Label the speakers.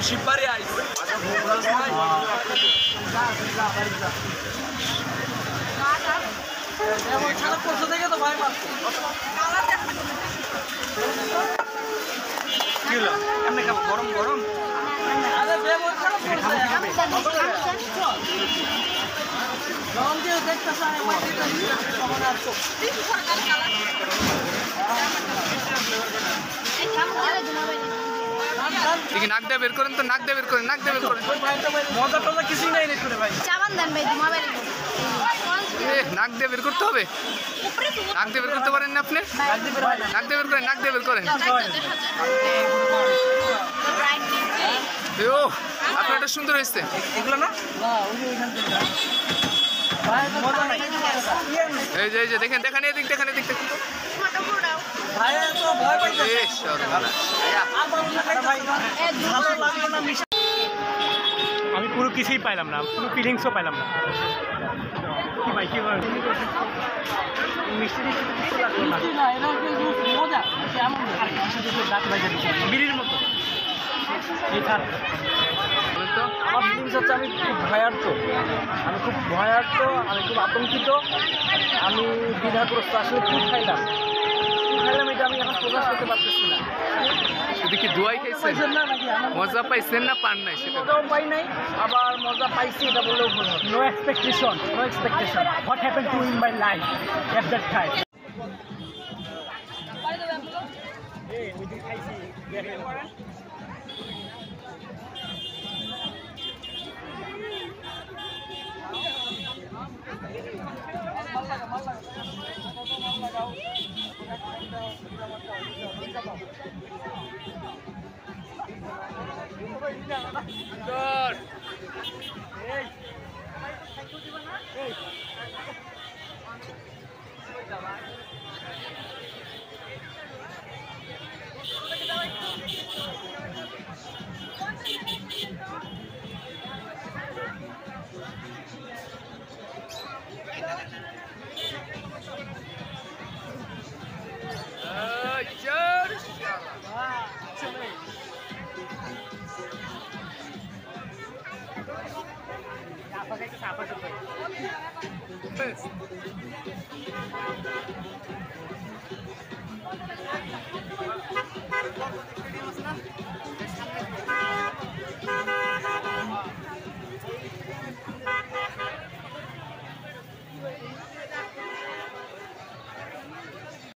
Speaker 1: শিববাড়ি আইছে কোথা থেকে তো ভয় পাচ্ছে কি হলো এমনি খাবো গরম গরম আরে বেমন খারাপ করছে গরম দিয়ে দেখতেছ আমি মাটি তো কখন আসছো
Speaker 2: দেখি নাক দিয়ে বের করেন তো, নাক দিয়ে বের করেন, নাক দিয়ে বের করেন।
Speaker 1: মজা টজা কিছুই নাই রে ভাই
Speaker 3: চাবান দেন ভাই মোবাইল
Speaker 2: নাক দিয়ে বের করতে হবে, নাক দিয়ে বের করতে পারেন না আপনি? নাক দিয়ে বের করেন, নাক দিয়ে বের করেন। ও আপনার এটা সুন্দর হয়েছে
Speaker 1: এগুলো না
Speaker 2: এই যে এই যে দেখেন দেখেন এদিক দেখেন এদিক দেখেন
Speaker 4: আমি পুরো কিছুই পাইলাম না, পুরো ফিলিংসও পাইলাম না। কি ভাই কি মিষ্টি লাগলো না, বিড়ির মতো। এই থাক আমার ফিলিংস হচ্ছে আমি খুব ভয়ার্থ, আমি খুব ভয়ার্থ, আমি খুব আতঙ্কিত, আমি দ্বিধাগ্রস্ত। আসলে কি খাইলাম এটা আমি এখন প্রকাশ করতে পারতেছি না।
Speaker 2: শুধু কি দোয়াই খাইছেন, মজা পাইছেন না পান নাই সেটা?
Speaker 4: মজাও পাই নাই, আবার মজা পাইছি এটা বললেও ভুল হবে। No expectation, no expectation. What happened to in my life at that time.
Speaker 2: Yes.